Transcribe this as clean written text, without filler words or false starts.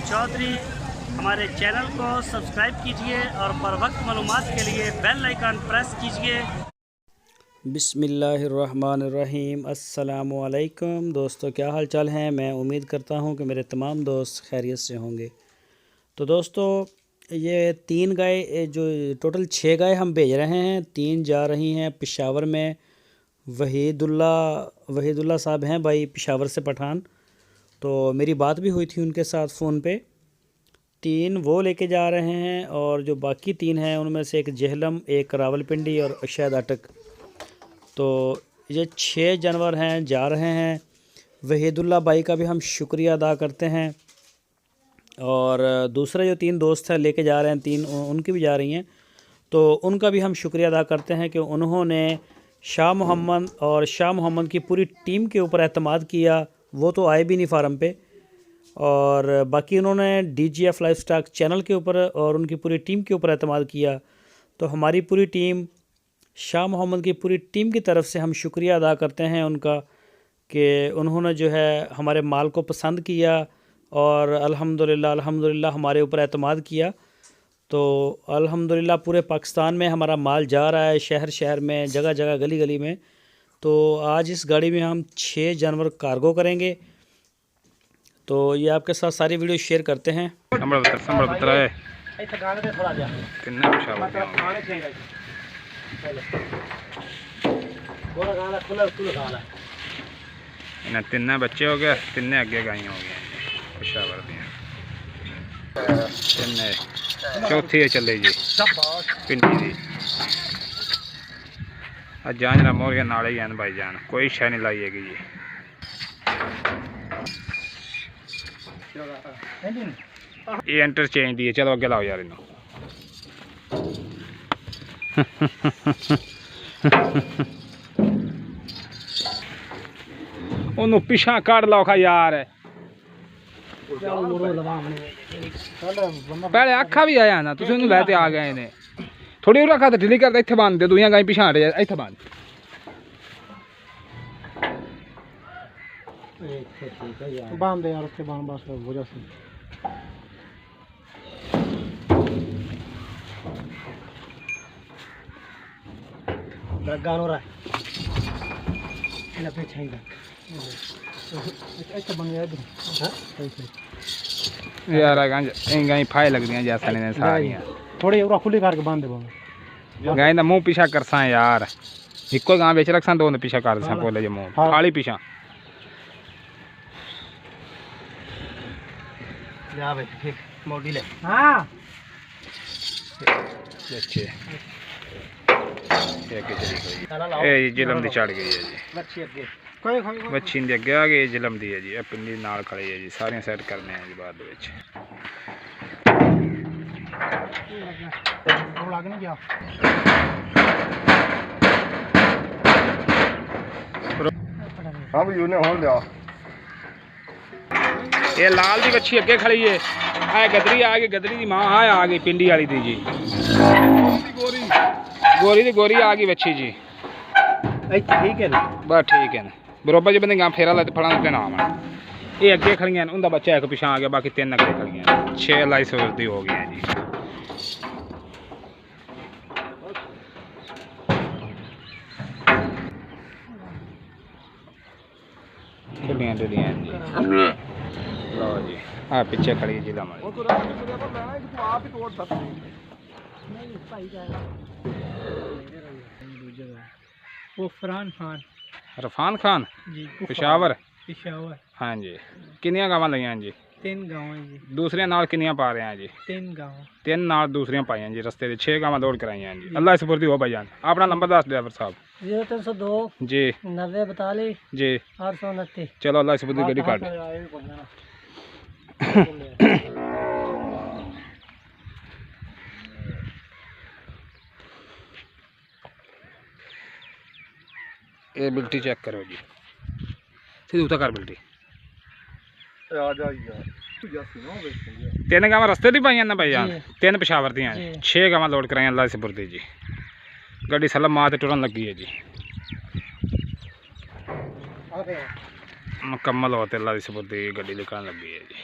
चौधरी। हमारे चैनल को सब्सक्राइब कीजिए और बर वक्त मालूमात के लिए बेल आइकन प्रेस कीजिए। बिस्मिल्लाहिर्रहमानिर्रहीम। अस्सलामुअलैकुम दोस्तों, क्या हाल चाल हैं। मैं उम्मीद करता हूं कि मेरे तमाम दोस्त खैरियत से होंगे। तो दोस्तों, ये 3 गाय, जो टोटल 6 गाय हम भेज रहे हैं, 3 जा रही हैं पेशावर में। वहीदुल्ला साहब हैं भाई पेशावर से, पठान। तो मेरी बात भी हुई थी उनके साथ फ़ोन पे। 3 वो लेके जा रहे हैं और जो बाकी 3 हैं उनमें से एक जेहलम, एक रावलपिंडी और शायद अटक। तो ये 6 जानवर हैं, जा रहे हैं। वहीदुल्ला भाई का भी हम शुक्रिया अदा करते हैं। और दूसरे जो 3 दोस्त हैं लेके जा रहे हैं, 3 उनकी भी जा रही हैं, तो उनका भी हम शुक्रिया अदा करते हैं कि उन्होंने शाह मोहम्मद की पूरी टीम के ऊपर एतमाद किया। वो तो आए भी नहीं फार्म पे, और बाकी उन्होंने DGF लाइफस्टॉक चैनल के ऊपर और उनकी पूरी टीम के ऊपर एतमाद किया। तो हमारी पूरी टीम, शाह मोहम्मद की पूरी टीम की तरफ से हम शुक्रिया अदा करते हैं उनका कि उन्होंने जो है हमारे माल को पसंद किया और अल्हम्दुलिल्लाह हमारे ऊपर एतमाद किया। तो अल्हम्दुलिल्लाह पूरे पाकिस्तान में हमारा माल जा रहा है, शहर शहर में, जगह जगह, गली गली में। तो आज इस गाड़ी में हम 6 जानवर कार्गो करेंगे। तो ये आपके साथ सारी वीडियो शेयर करते हैं। तीन बच्चे हो गए, 3 अगे गाइयां हो गई पेशावर दी। चौथी है चले जी पिंडी दी। जान मोर के नाले ही हैं भाई जान, कोई शह नहीं लाई हैगी जी। ये इंटरचेंज दी है, चलो अगे लाओ यार इन्हों। ओनू पिछा कड़ लो खा यार। पहले आखा भी आया ना, तुम ओनू लैते आ गए ने। थोड़ी उरा खा ढिली कर इत्थे बांध दे, दूइयां गाई पिछा हट जा, इत्थे बांध। बांध दे यार, उसके बांध बस हो जाए। गानो रहा है इला पे छाएगा। अच्छा बन गया इधर। हां सही यार गाई फाय लग दियां जैसा ने सारियां। थोड़ी उरा खुली करके बांध दे बाबा। गाय दा मुंह पीछा करसा यार, इको गां बेच रखसा, दो ने पीछा कर दसा पोले जे मुंह खाली पीछा। जा भाई ठीक मोडी ले। हां अच्छे ये जिलम दी चढ़ गई है जी। मच्छी अगे कोई मच्छी दे अगे आ गई, जिलम दी है जी। पिंडी नाल खड़ी है जी, सारियां सेट करने हैं जी बाद विच। लग नहीं गया। हां भी उन्हें होल लिया। ये लाल दी मच्छी अगे खड़ी है। आ गदरी आ गई, गदरी दी मां आ गई पिंडी वाली दी जी। गोरी दी गोरी आ गई मच्छी जी। ठीक है ना, बस ठीक है ना। बरोबर जो बंदे गां फेरा ला फड़ा ते नाम है। ये अगे खड़ियां, उनका बच्चा एक पिछा आ गया, बाकी 3 अगे खड़ियां। 6 लाइसेंस दी हो गई जी। डुलियां जी। लो जी, हाँ पीछे खड़ी है जिला हमारी। वो फरहान खान, रफान खान जी, पेशावर। हाँ जी, किनिया गावां लईयां जी? 3 गाँव जी। दूसरियां नाल किनिया पा रहे हैं जी? 3 गाँव। 3 नाल दूसरियां पाइयां जी रस्ते दे। 6 गावां दौड़ कराइयां जी। अल्लाह सुपुर्दी हो भाईजान। अपना नंबर दस ड्राइवर साहब। 0302 जी 9042 जी। 829। चलो अल्लाह सुपुर्दी गड्डी काट। ये बिल्टी चेक करो जी, सीधी उतर कर बिल्टी। आ जा यार 3 गावां रस्ते दी पाइयां ना भाईजान, 3 पेशावर दियां, 6 गावां लोड कराइयां अल्लाह सुपुर्दी जी। गड्डी सलम मां ते टुरन लगी है जी। मुकम्मल हो तो अल्लाह की सपुर्दी गड्डी निकलने लगी है जी।